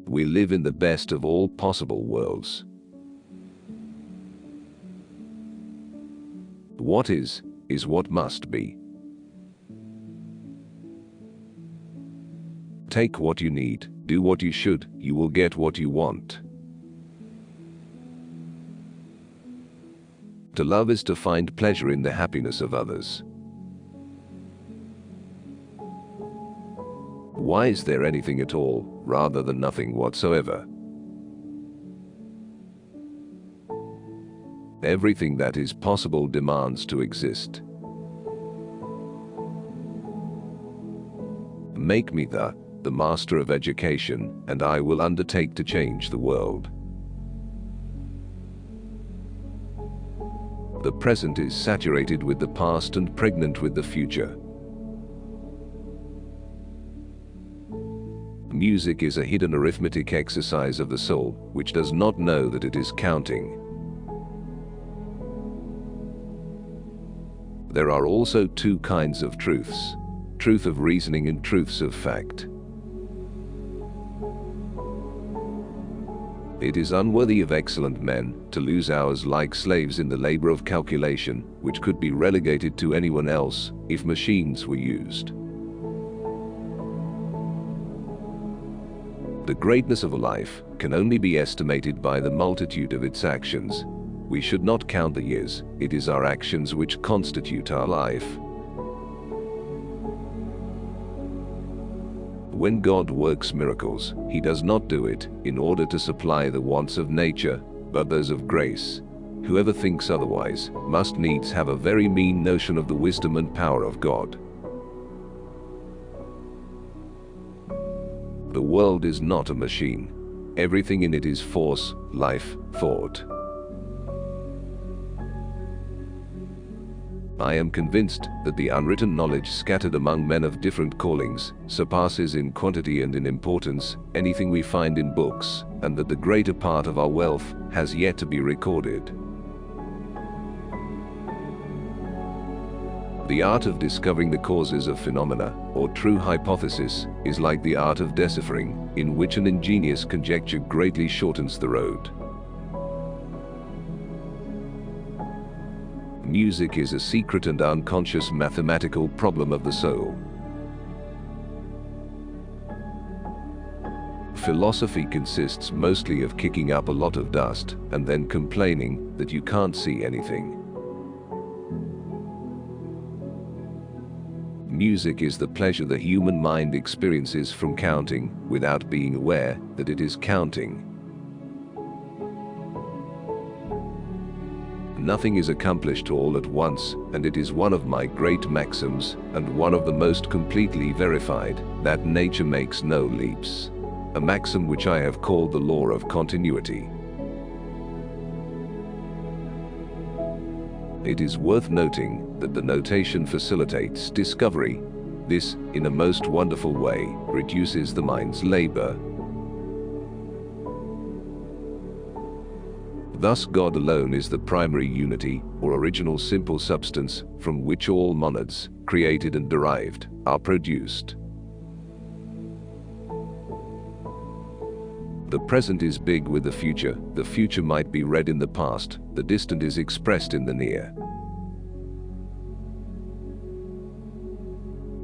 We live in the best of all possible worlds. What is what must be. Take what you need, do what you should, you will get what you want. To love is to find pleasure in the happiness of others. Why is there anything at all, rather than nothing whatsoever? Everything that is possible demands to exist. Make me the master of education, and I will undertake to change the world. The present is saturated with the past and pregnant with the future. Music is a hidden arithmetic exercise of the soul, which does not know that it is counting. There are also two kinds of truths: truth of reasoning and truths of fact. It is unworthy of excellent men to lose hours like slaves in the labor of calculation, which could be relegated to anyone else if machines were used. The greatness of a life can only be estimated by the multitude of its actions. We should not count the years, it is our actions which constitute our life. When God works miracles, He does not do it in order to supply the wants of nature, but those of grace. Whoever thinks otherwise must needs have a very mean notion of the wisdom and power of God. The world is not a machine. Everything in it is force, life, thought. I am convinced that the unwritten knowledge scattered among men of different callings surpasses in quantity and in importance anything we find in books, and that the greater part of our wealth has yet to be recorded. The art of discovering the causes of phenomena, or true hypothesis, is like the art of deciphering, in which an ingenious conjecture greatly shortens the road. Music is a secret and unconscious mathematical problem of the soul. Philosophy consists mostly of kicking up a lot of dust and then complaining that you can't see anything. Music is the pleasure the human mind experiences from counting without being aware that it is counting. Nothing is accomplished all at once, and it is one of my great maxims, and one of the most completely verified, that nature makes no leaps. A maxim which I have called the law of continuity. It is worth noting that the notation facilitates discovery. This, in a most wonderful way, reduces the mind's labor. Thus God alone is the primary unity, or original simple substance, from which all monads, created and derived, are produced. The present is big with the future might be read in the past, the distant is expressed in the near.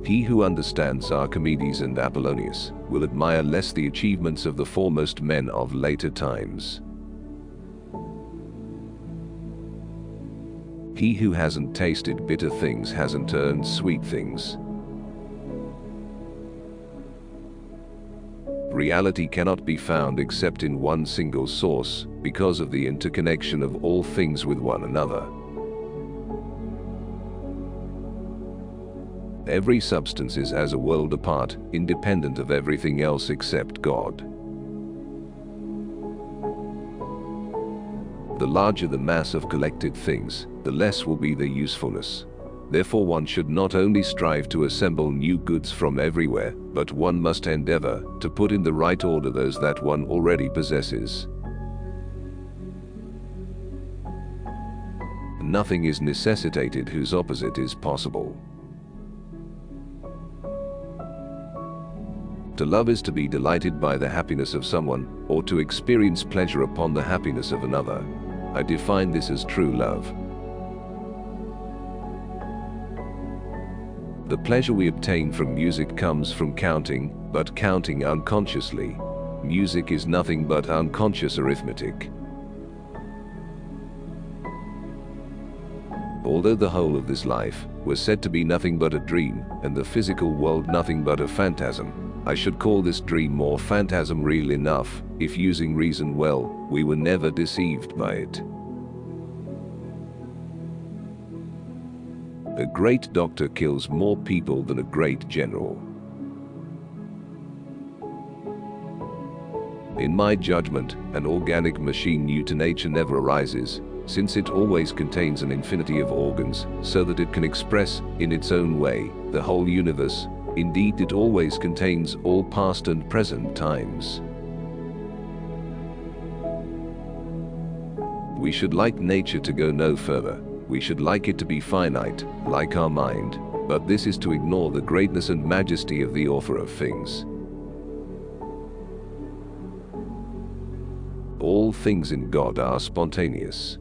He who understands Archimedes and Apollonius will admire less the achievements of the foremost men of later times. He who hasn't tasted bitter things hasn't earned sweet things. Reality cannot be found except in one single source, because of the interconnection of all things with one another. Every substance is as a world apart, independent of everything else except God. The larger the mass of collected things, the less will be their usefulness. Therefore one should not only strive to assemble new goods from everywhere, but one must endeavor to put in the right order those that one already possesses. Nothing is necessitated whose opposite is possible. To love is to be delighted by the happiness of someone, or to experience pleasure upon the happiness of another. I define this as true love. The pleasure we obtain from music comes from counting, but counting unconsciously. Music is nothing but unconscious arithmetic. Although the whole of this life was said to be nothing but a dream, and the physical world nothing but a phantasm, I should call this dream or phantasm real enough. If using reason well, we were never deceived by it. A great doctor kills more people than a great general. In my judgment, an organic machine new to nature never arises, since it always contains an infinity of organs, so that it can express, in its own way, the whole universe. Indeed, it always contains all past and present times. We should like nature to go no further. We should like it to be finite, like our mind, but this is to ignore the greatness and majesty of the author of things. All things in God are spontaneous.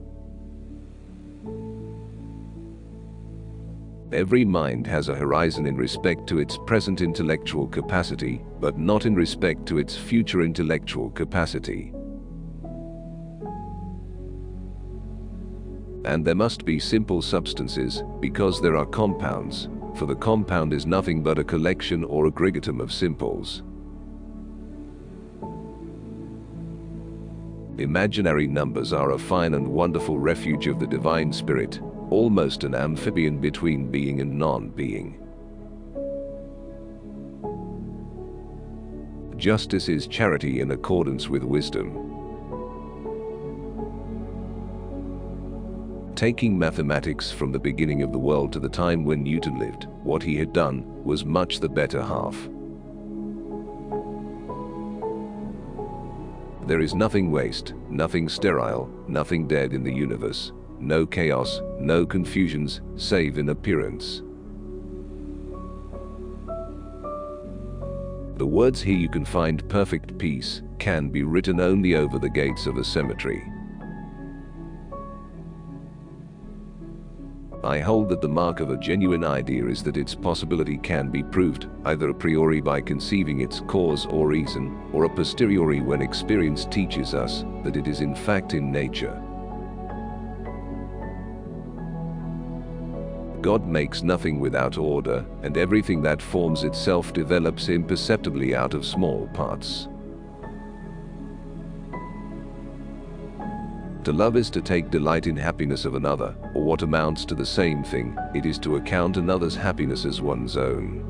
Every mind has a horizon in respect to its present intellectual capacity, but not in respect to its future intellectual capacity. And there must be simple substances, because there are compounds, for the compound is nothing but a collection or aggregatum of simples. Imaginary numbers are a fine and wonderful refuge of the divine spirit, almost an amphibian between being and non-being. Justice is charity in accordance with wisdom. Taking mathematics from the beginning of the world to the time when Newton lived, what he had done was much the better half. There is nothing waste, nothing sterile, nothing dead in the universe, no chaos, no confusions, save in appearance. The words "Here you can find perfect peace" can be written only over the gates of a cemetery. I hold that the mark of a genuine idea is that its possibility can be proved, either a priori by conceiving its cause or reason, or a posteriori when experience teaches us that it is in fact in nature. God makes nothing without order, and everything that forms itself develops imperceptibly out of small parts. To love is to take delight in happiness of another, or what amounts to the same thing, it is to account another's happiness as one's own.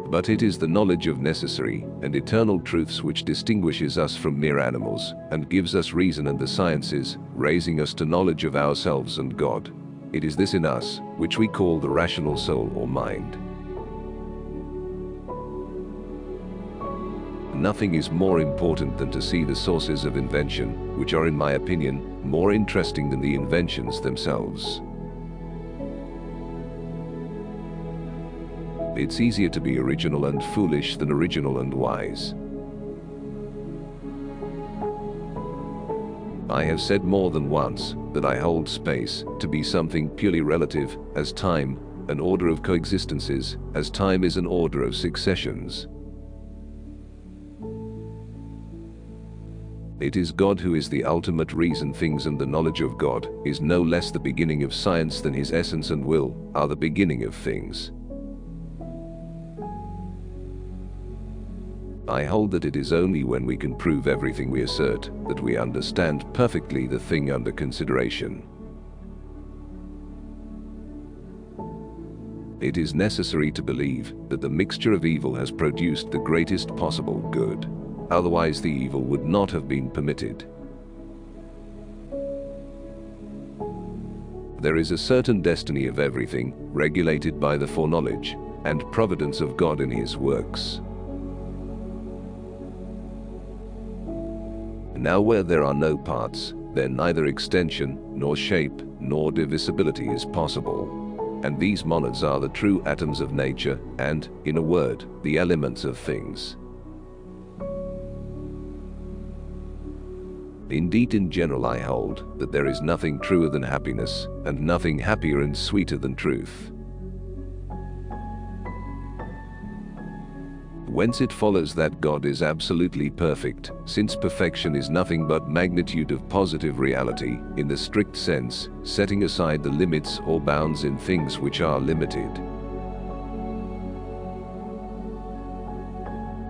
But it is the knowledge of necessary and eternal truths which distinguishes us from mere animals, and gives us reason and the sciences, raising us to knowledge of ourselves and God. It is this in us, which we call the rational soul or mind. Nothing is more important than to see the sources of invention, which are, in my opinion, more interesting than the inventions themselves. It's easier to be original and foolish than original and wise. I have said more than once that I hold space to be something purely relative, as time, an order of coexistences, as time is an order of successions. It is God who is the ultimate reason things, and the knowledge of God is no less the beginning of science than his essence and will are the beginning of things. I hold that it is only when we can prove everything we assert that we understand perfectly the thing under consideration. It is necessary to believe that the mixture of evil has produced the greatest possible good. Otherwise the evil would not have been permitted. There is a certain destiny of everything, regulated by the foreknowledge and providence of God in his works. Now where there are no parts, then neither extension, nor shape, nor divisibility is possible. and these monads are the true atoms of nature and, in a word, the elements of things. Indeed, in general I hold that there is nothing truer than happiness, and nothing happier and sweeter than truth. Whence it follows that God is absolutely perfect, since perfection is nothing but magnitude of positive reality, in the strict sense, setting aside the limits or bounds in things which are limited.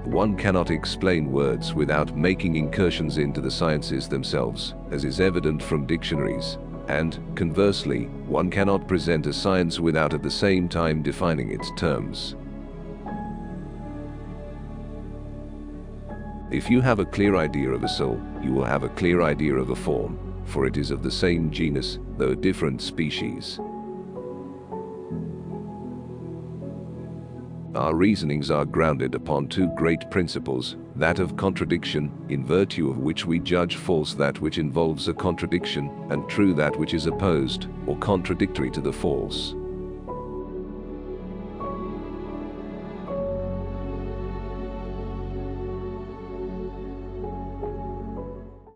One cannot explain words without making incursions into the sciences themselves, as is evident from dictionaries, and, conversely, one cannot present a science without at the same time defining its terms. If you have a clear idea of a soul, you will have a clear idea of a form, for it is of the same genus, though different species. Our reasonings are grounded upon two great principles, that of contradiction, in virtue of which we judge false that which involves a contradiction, and true that which is opposed, or contradictory to the false.